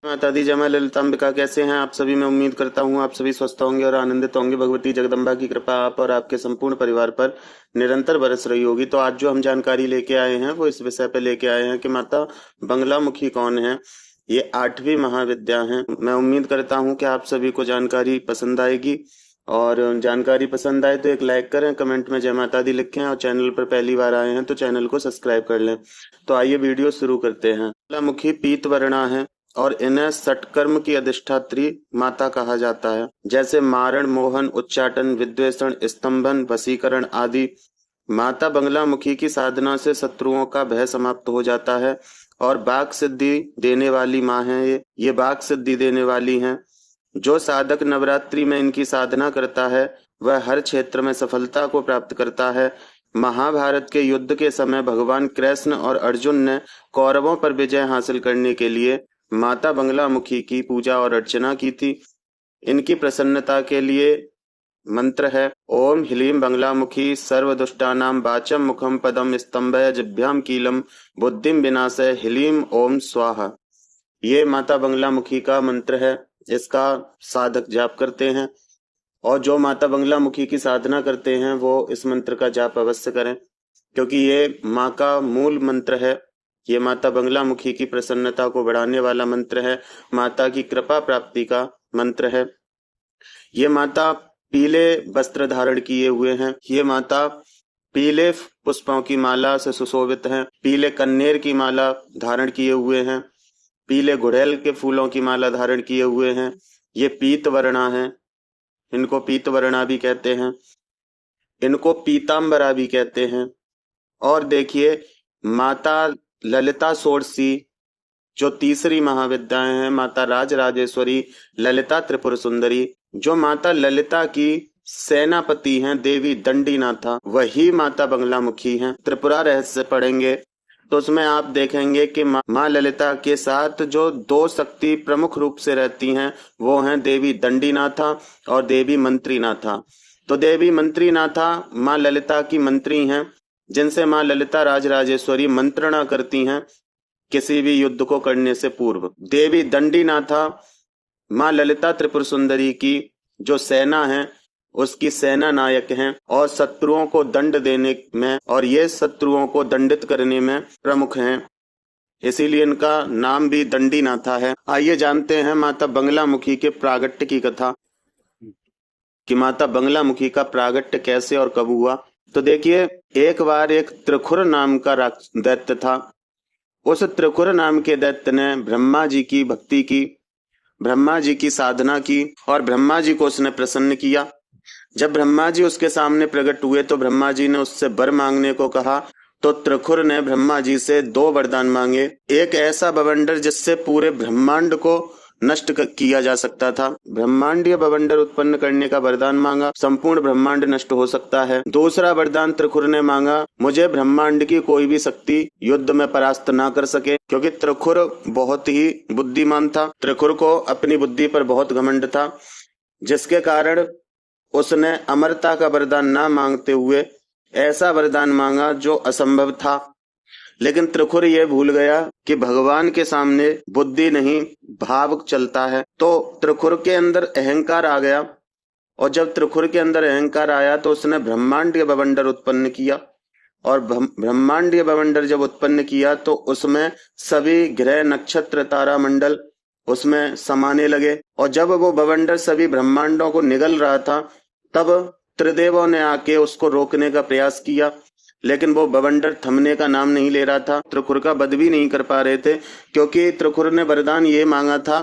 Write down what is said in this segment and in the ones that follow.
माता दी, जय मां ललितांबिका। कैसे हैं आप सभी? मैं उम्मीद करता हूं आप सभी स्वस्थ होंगे और आनंदित होंगे। भगवती जगदम्बा की कृपा आप और आपके संपूर्ण परिवार पर निरंतर बरस रही होगी। तो आज जो हम जानकारी लेके आए हैं वो इस विषय पे लेके आए हैं कि माता बंगलामुखी कौन है। ये 8वीं महाविद्या है। मैं उम्मीद करता हूँ कि आप सभी को जानकारी पसंद आएगी, और जानकारी पसंद आए तो एक लाइक करें, कमेंट में जय माता दी लिखें, और चैनल पर पहली बार आए हैं तो चैनल को सब्सक्राइब कर लें। तो आइए वीडियो शुरू करते हैं। बंगलामुखी पीत वर्णा है और इन्हें षटकर्म की अधिष्ठात्री माता कहा जाता है, जैसे मारण, मोहन, उच्चाटन, विद्वेषण, स्तंभन, वशीकरण आदि। माता बंगलामुखी की साधना से शत्रुओं का भय समाप्त हो जाता है और वाक सिद्धि देने वाली माँ है। ये वाक सिद्धि देने वाली हैं। जो साधक नवरात्रि में इनकी साधना करता है वह हर क्षेत्र में सफलता को प्राप्त करता है। महाभारत के युद्ध के समय भगवान कृष्ण और अर्जुन ने कौरवों पर विजय हासिल करने के लिए माता बंगलामुखी की पूजा और अर्चना की थी। इनकी प्रसन्नता के लिए मंत्र है ओम ह्लीं बंगलामुखी सर्वदुष्टानां वाचम मुखम पदम स्तंभय जिभ्याम कीलम बुद्धिम विनाशय ह्लीं ओम स्वाहा। ये माता बंगलामुखी का मंत्र है। इसका साधक जाप करते हैं, और जो माता बंगलामुखी की साधना करते हैं वो इस मंत्र का जाप अवश्य करें, क्योंकि ये माँ का मूल मंत्र है। ये माता बंगलामुखी की प्रसन्नता को बढ़ाने वाला मंत्र है, माता की कृपा प्राप्ति का मंत्र है। ये माता पीले वस्त्र धारण किए हुए हैं। ये माता पीले पुष्पों की माला से सुशोभित हैं। पीले कन्नेर की माला धारण किए हुए हैं। पीले गुड़ैल के फूलों की माला धारण किए हुए हैं। ये पीत वर्णा है। इनको पीत वर्णा भी कहते हैं, इनको पीतांबरा भी कहते हैं। और देखिए, माता ललिता षोडशी जो तीसरी महाविद्याएं हैं, माता राज राजेश्वरी, ललिता त्रिपुर सुंदरी, जो माता ललिता की सेनापति हैं, देवी दंडीनाथा, वही माता बंगलामुखी हैं। त्रिपुरा रहस्य पढ़ेंगे तो उसमें आप देखेंगे कि माँ ललिता के साथ जो दो शक्ति प्रमुख रूप से रहती हैं वो हैं देवी दंडीनाथा और देवी मंत्रीनाथा। तो देवी मंत्रीनाथा माँ ललिता की मंत्री हैं, जिनसे माँ ललिता राजराजेश्वरी मंत्रणा करती हैं किसी भी युद्ध को करने से पूर्व। देवी दंडीनाथा माँ ललिता त्रिपुर सुंदरी की जो सेना है उसकी सेना नायक हैं, और शत्रुओं को दंड देने में और ये शत्रुओं को दंडित करने में प्रमुख हैं, इसीलिए इनका नाम भी दंडीनाथा है। आइए जानते हैं माता बंगलामुखी के प्रागट्य की कथा, कि माता बंगलामुखी का प्रागट्य कैसे और कब हुआ। तो देखिए, एक बार एक त्रिखुर नाम का दैत्य था। उस त्रिखुर नाम के दैत्य ने ब्रह्मा जी की भक्ति की, ब्रह्मा जी की साधना की, और ब्रह्मा जी को उसने प्रसन्न किया। जब ब्रह्मा जी उसके सामने प्रकट हुए तो ब्रह्मा जी ने उससे वर मांगने को कहा। तो त्रिखुर ने ब्रह्मा जी से 2 वरदान मांगे। एक ऐसा बवंडर जिससे पूरे ब्रह्मांड को नष्ट किया जा सकता था। ब्रह्मांडीय बवंडर उत्पन्न करने का वरदान मांगा, संपूर्ण ब्रह्मांड नष्ट हो सकता है। दूसरा वरदान त्रिखुर ने मांगा, मुझे ब्रह्मांड की कोई भी शक्ति युद्ध में परास्त ना कर सके, क्योंकि त्रिखुर बहुत ही बुद्धिमान था। त्रिखुर को अपनी बुद्धि पर बहुत घमंड था, जिसके कारण उसने अमरता का वरदान ना मांगते हुए ऐसा वरदान मांगा जो असंभव था। लेकिन त्रिखुर ये भूल गया कि भगवान के सामने बुद्धि नहीं भाव चलता है। तो त्रिखुर के अंदर अहंकार आ गया, और जब त्रिखुर के अंदर अहंकार आया तो उसने ब्रह्मांडीय बवंडर उत्पन्न किया। और ब्रह्मांडीय बवंडर जब उत्पन्न किया तो उसमें सभी ग्रह, नक्षत्र, तारा मंडल उसमें समाने लगे। और जब वो बवंडर सभी ब्रह्मांडों को निगल रहा था तब त्रिदेवों ने आके उसको रोकने का प्रयास किया, लेकिन वो बवंडर थमने का नाम नहीं ले रहा था। त्रिखुर का वध भी नहीं कर पा रहे थे, क्योंकि त्रिखुर ने वरदान ये मांगा था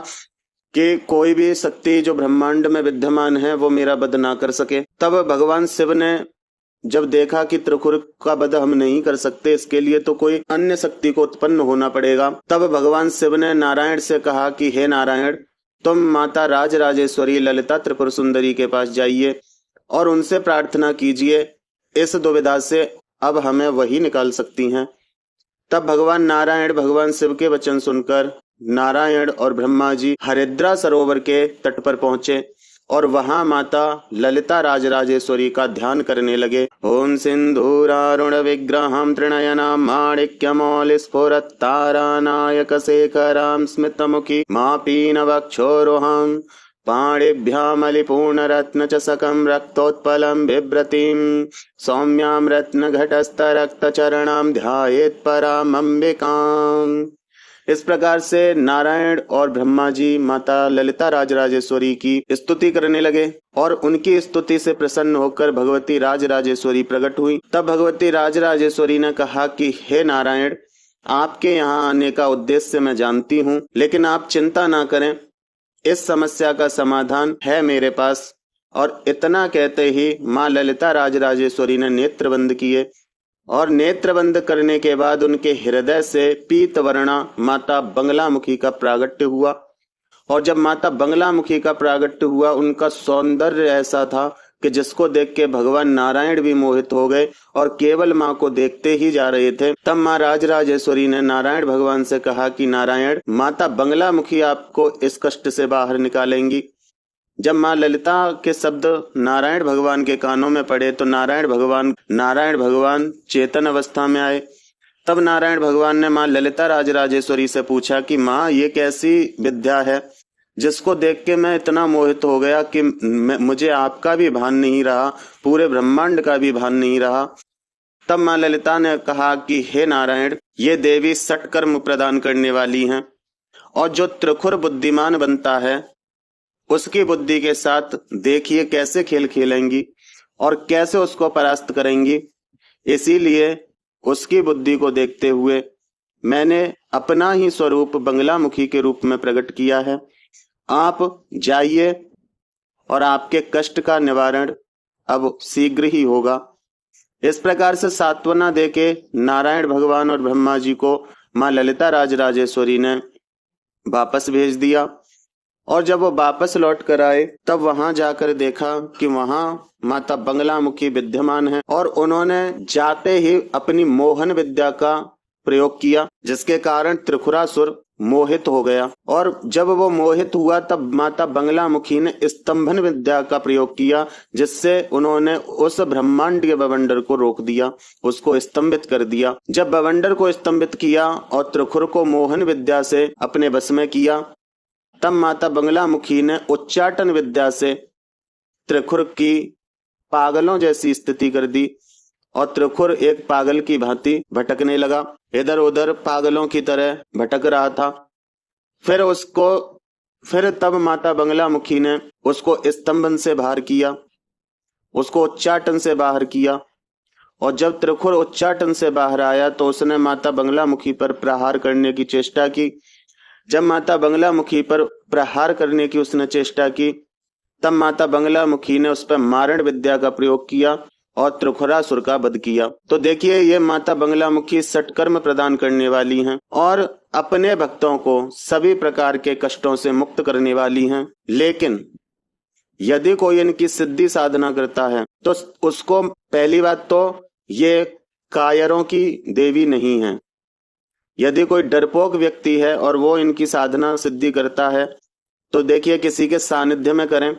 कि कोई भी शक्ति जो ब्रह्मांड में विद्यमान है वो मेरा वध ना कर सके। तब भगवान शिव ने जब देखा कि त्रिखुर का वध हम नहीं कर सकते, इसके लिए तो कोई अन्य शक्ति को उत्पन्न होना पड़ेगा, तब भगवान शिव ने नारायण से कहा कि हे नारायण, तुम माता राज राजेश्वरी ललिता त्रिपुर सुंदरी के पास जाइए और उनसे प्रार्थना कीजिए, इस दुविधा से अब हमें वही निकाल सकती हैं। तब भगवान नारायण भगवान शिव के वचन सुनकर नारायण और ब्रह्मा जी हरिद्रा सरोवर के तट पर पहुंचे, और वहां माता ललिता राजराजेश्वरी का ध्यान करने लगे। ओम सिंधूरारुण विग्रहं त्रिनयनां माणिक्यमौलि स्फुरत्तारानायक शेखरां स्मितमुखी मापीनवक्षोरुहां पाणिभ्यामलिपूर्णरत्नचषकं रक्तोत्पलं बिभ्रतीं सौम्यां रत्नघटस्थरक्तचरणां ध्यायेत् परामंबिकाम्। इस प्रकार से नारायण और ब्रह्मा जी माता ललिता राजराजेश्वरी की स्तुति करने लगे और उनकी स्तुति से प्रसन्न होकर भगवती राजराजेश्वरी प्रकट हुई। तब भगवती राजराजेश्वरी ने कहा कि हे नारायण, आपके यहाँ आने का उद्देश्य मैं जानती हूँ, लेकिन आप चिंता ना करें, इस समस्या का समाधान है मेरे पास। और इतना कहते ही माँ ललिता राजराजेश्वरी ने नेत्र बंद किए और नेत्र बंद करने के बाद उनके हृदय से पीतवर्णा माता बंगलामुखी का प्रागट्य हुआ। और जब माता बंगलामुखी का प्रागट्य हुआ, उनका सौंदर्य ऐसा था कि जिसको देख के भगवान नारायण भी मोहित हो गए और केवल माँ को देखते ही जा रहे थे। तब माँ राजराजेश्वरी ने नारायण भगवान से कहा कि नारायण, माता बंगलामुखी आपको इस कष्ट से बाहर निकालेंगी। जब माँ ललिता के शब्द नारायण भगवान के कानों में पड़े तो नारायण भगवान चेतन अवस्था में आए। तब नारायण भगवान ने माँ ललिता राजराजेश्वरी से पूछा कि माँ, ये कैसी विद्या है जिसको देख के मैं इतना मोहित हो गया कि मुझे आपका भी भान नहीं रहा, पूरे ब्रह्मांड का भी भान नहीं रहा। तब माँ ललिता ने कहा कि हे नारायण, ये देवी सटकर्म प्रदान करने वाली हैं और जो त्रिखुर बुद्धिमान बनता है उसकी बुद्धि के साथ देखिए कैसे खेल खेलेंगी और कैसे उसको परास्त करेंगी। इसीलिए उसकी बुद्धि को देखते हुए मैंने अपना ही स्वरूप बंगलामुखी के रूप में प्रकट किया है। आप जाइए और आपके कष्ट का निवारण अब शीघ्र ही होगा। इस प्रकार से सांत्वना देके नारायण भगवान और ब्रह्मा जी को माँ ललिता राजराजेश्वरी ने वापस भेज दिया। और जब वो वापस लौट कर आए तब वहां जाकर देखा कि वहां माता बंगलामुखी विद्यमान है और उन्होंने जाते ही अपनी मोहन विद्या का प्रयोग किया, जिसके कारण त्रिखुरासुर मोहित हो गया। और जब वो मोहित हुआ तब माता बंगलामुखी ने स्तंभन विद्या का प्रयोग किया, जिससे उन्होंने उस ब्रह्मांड के बवंडर को रोक दिया, उसको स्तंभित कर दिया। जब बवंडर को स्तंभित किया और त्रिखुर को मोहन विद्या से अपने बस में किया, तब माता बंगलामुखी ने उच्चाटन विद्या से त्रिखुर की पागलों जैसी स्थिति कर दी और त्रिखुर एक पागल की भांति भटकने लगा, इधर उधर पागलों की तरह भटक रहा था। फिर तब माता बंगलामुखी ने उसको स्तंभन से बाहर किया, उसको उच्चाटन से बाहर किया। और जब त्रिखुर उच्चाटन से बाहर आया तो उसने माता बंगलामुखी पर प्रहार करने की चेष्टा की। जब माता बंगलामुखी पर प्रहार करने की उसने चेष्टा की तब माता बंगलामुखी ने उस पर मारण विद्या का प्रयोग किया और त्रिखुरासुर का वध किया। तो देखिए, ये माता बंगलामुखी सटकर्म प्रदान करने वाली हैं और अपने भक्तों को सभी प्रकार के कष्टों से मुक्त करने वाली हैं। लेकिन यदि कोई इनकी सिद्धि साधना करता है तो उसको, पहली बात तो ये कायरों की देवी नहीं है। यदि कोई डरपोक व्यक्ति है और वो इनकी साधना सिद्धि करता है तो देखिए किसी के सानिध्य में करें,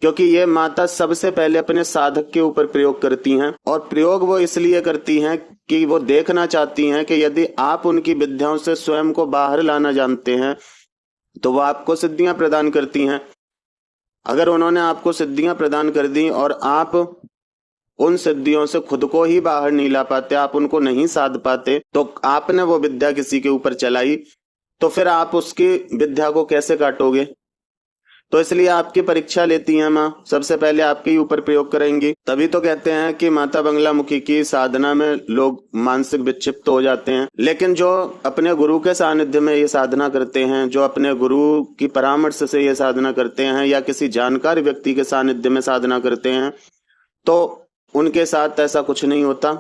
क्योंकि ये माता सबसे पहले अपने साधक के ऊपर प्रयोग करती हैं। और प्रयोग वो इसलिए करती हैं कि वो देखना चाहती हैं कि यदि आप उनकी विद्याओं से स्वयं को बाहर लाना जानते हैं तो वो आपको सिद्धियां प्रदान करती हैं। अगर उन्होंने आपको सिद्धियां प्रदान कर दी और आप उन सिद्धियों से खुद को ही बाहर नहीं ला पाते, आप उनको नहीं साध पाते, तो आपने वो विद्या किसी के ऊपर चलाई तो फिर आप उसकी विद्या को कैसे काटोगे। तो इसलिए आपकी परीक्षा लेती हैं माँ, सबसे पहले आपके ही ऊपर प्रयोग करेंगी। तभी तो कहते हैं कि माता बंगलामुखी की साधना में लोग मानसिक विक्षिप्त हो जाते हैं। लेकिन जो अपने गुरु के सानिध्य में ये साधना करते हैं, जो अपने गुरु की परामर्श से ये साधना करते हैं या किसी जानकार व्यक्ति के सानिध्य में साधना करते हैं, तो उनके साथ ऐसा कुछ नहीं होता,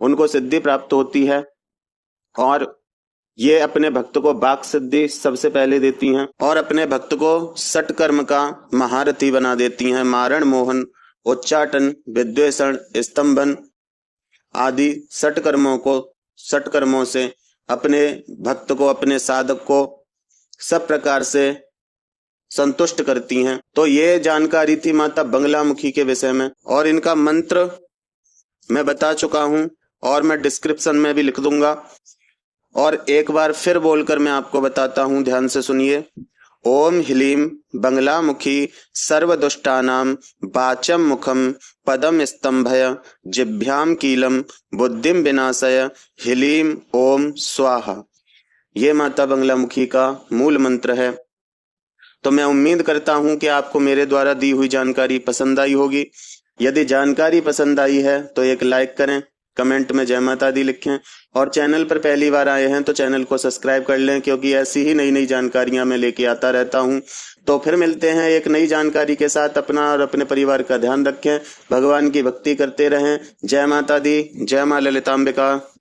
उनको सिद्धि प्राप्त होती है। और ये अपने भक्त को वाक सिद्धि सबसे पहले देती हैं और अपने भक्त को सटकर्म का महारथी बना देती हैं। मारण, मोहन, उच्चाटन, विद्वेषण, स्तंभन आदि सटकर्मों से अपने भक्त को, अपने साधक को सब प्रकार से संतुष्ट करती हैं। तो ये जानकारी थी माता बंगलामुखी के विषय में, और इनका मंत्र मैं बता चुका हूं और मैं डिस्क्रिप्शन में भी लिख दूंगा, और एक बार फिर बोलकर मैं आपको बताता हूं, ध्यान से सुनिए। ओम ह्लीं बंगलामुखी सर्वदुष्टानां वाचं मुखं पदम स्तंभय जिह्वां कीलं बुद्धिं विनाशय ह्लीं ओम स्वाहा। ये माता बंगलामुखी का मूल मंत्र है। तो मैं उम्मीद करता हूं कि आपको मेरे द्वारा दी हुई जानकारी पसंद आई होगी। यदि जानकारी पसंद आई है तो एक लाइक करें, कमेंट में जय माता दी लिखें, और चैनल पर पहली बार आए हैं तो चैनल को सब्सक्राइब कर लें, क्योंकि ऐसी ही नई नई जानकारियां मैं लेके आता रहता हूं। तो फिर मिलते हैं एक नई जानकारी के साथ। अपना और अपने परिवार का ध्यान रखें, भगवान की भक्ति करते रहें। जय माता दी, जय मां ललितांबिका।